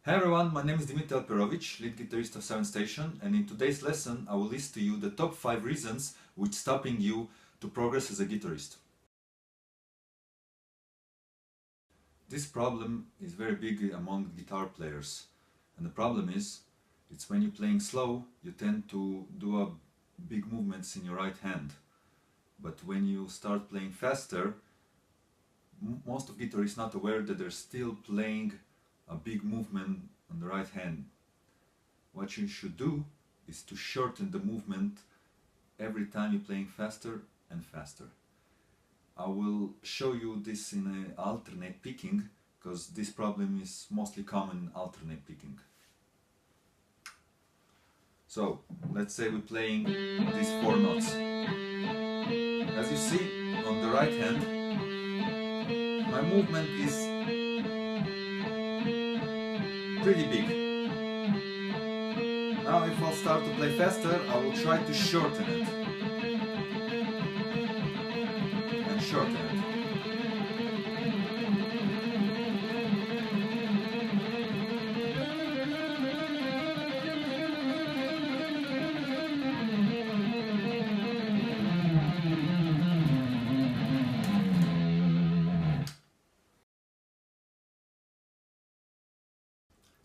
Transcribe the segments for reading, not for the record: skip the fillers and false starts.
Hey everyone, my name is Dimitar Perovic, lead guitarist of 7 Station, and in today's lesson I will list to you the top 5 reasons which stopping you to progress as a guitarist. This problem is very big among guitar players, and the problem is, it's when you're playing slow, you tend to do a big movements in your right hand, but when you start playing faster, most of guitarists not aware that they're still playing a big movement on the right hand. What you should do is to shorten the movement every time you're playing faster and faster. I will show you this in alternate picking, because this problem is mostly common in alternate picking. So let's say we're playing these 4 notes. As you see on the right hand, my movement is pretty big. Now if I'll start to play faster, I will try to shorten it. And shorten it.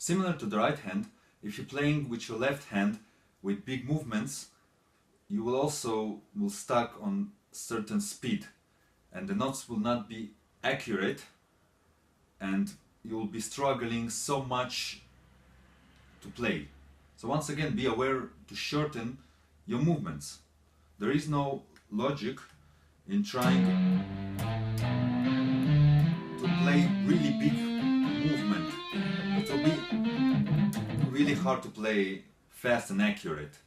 Similar to the right hand, if you're playing with your left hand with big movements, you will also stuck on certain speed, and the notes will not be accurate, and you will be struggling so much to play. So once again, be aware to shorten your movements. There is no logic in trying to play really big movement. It will be really hard to play fast and accurate.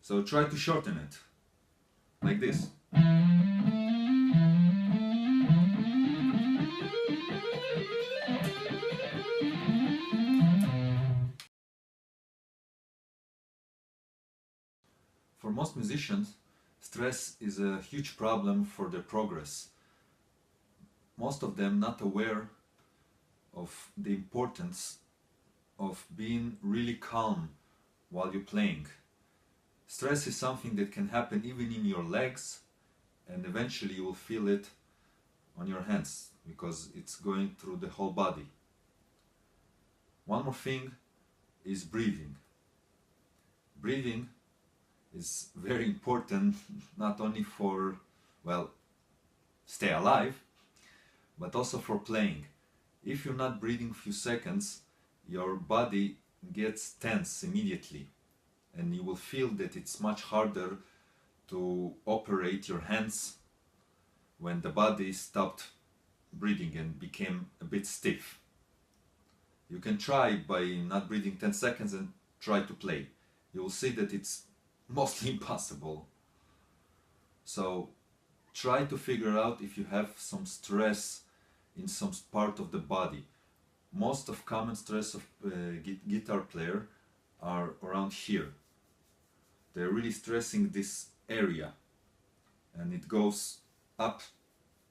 So try to shorten it, like this. For most musicians, stress is a huge problem for their progress. Most of them not aware of the importance of being really calm while you're playing. Stress is something that can happen even in your legs, and eventually you will feel it on your hands because it's going through the whole body. One more thing is breathing. Breathing is very important, not only for, well, stay alive, but also for playing. If you're not breathing a few seconds, your body gets tense immediately, and you will feel that it's much harder to operate your hands when the body stopped breathing and became a bit stiff. You can try by not breathing 10 seconds and try to play. You will see that it's mostly impossible. So try to figure out if you have some stress in some part of the body. Most of common stress of guitar player are around here. They're really stressing this area, and it goes up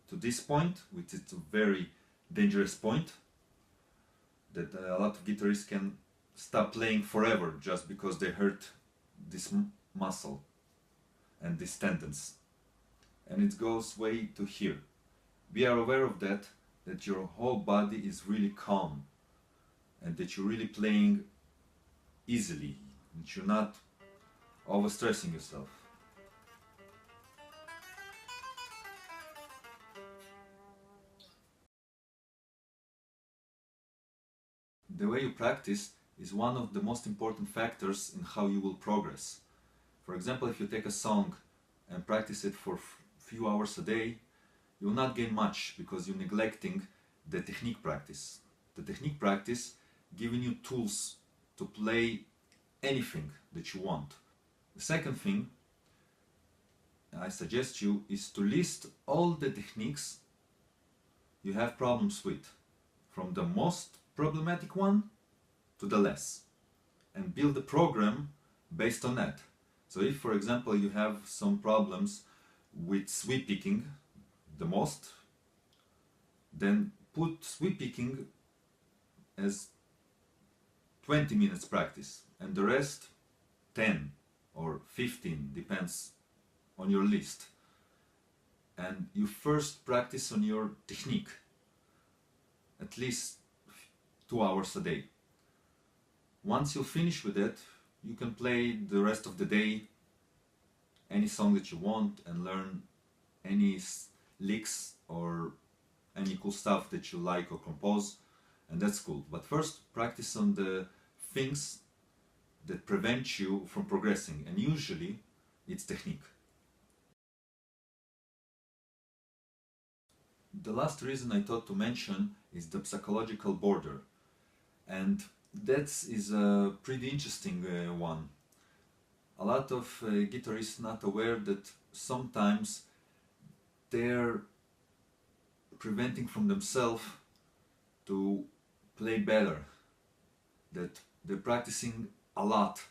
to this point, which is a very dangerous point that a lot of guitarists can stop playing forever just because they hurt this muscle and these tendons, and it goes way to here. Be aware of that your whole body is really calm and that you're really playing easily, that you're not overstressing yourself. The way you practice is one of the most important factors in how you will progress. For example, if you take a song and practice it for few hours a day, you will not gain much because you're neglecting the technique practice. The technique practice giving you tools to play anything that you want. The second thing I suggest you is to list all the techniques you have problems with, from the most problematic one to the less, and build a program based on that. So if, for example, you have some problems with sweep picking the most, then put sweep picking as 20 minutes practice, and the rest 10 or 15, depends on your list. And you first practice on your technique, at least 2 hours a day. Once you finish with it, you can play the rest of the day any song that you want and learn any licks or any cool stuff that you like or compose, and that's cool. But first, practice on the things that prevent you from progressing, and usually it's technique. The last reason I thought to mention is the psychological border, and that is a pretty interesting one. A lot of guitarists not aware that sometimes they're preventing from themselves to play better, that they're practicing a lot,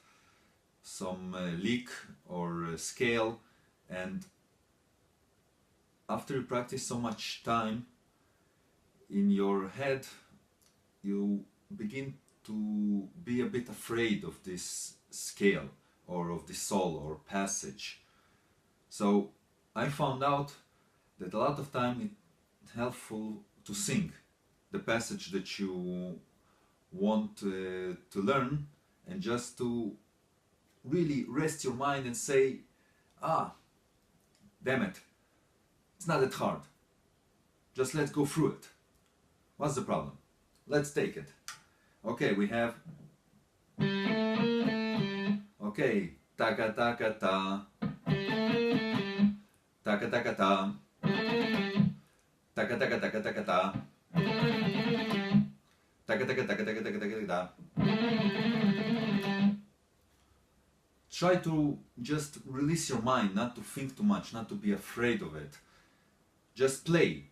some lick or scale, and after you practice so much time, in your head you begin to be a bit afraid of this scale or of this solo or passage. So I found out that a lot of time it's helpful to sing the passage that you want to learn, and just to really rest your mind and say, damn it, it's not that hard, just let's go through it. What's the problem? Let's take it. Okay, we have, okay, taka taka ta, taka taka ta, taka taka taka taka ta, taka taka taka taka taka taka ta. Try to just release your mind, not to think too much, not to be afraid of it. Just play.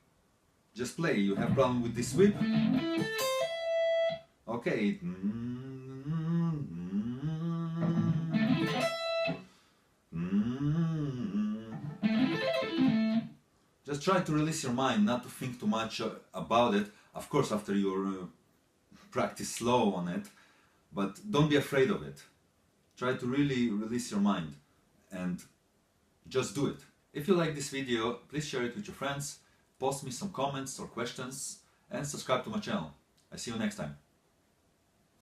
Just play. You have problem with this whip? Okay. Just try to release your mind, not to think too much about it. Of course, after you practice slow on it, but don't be afraid of it. Try to really release your mind and just do it. If you like this video, please share it with your friends, post me some comments or questions, and subscribe to my channel. I see you next time.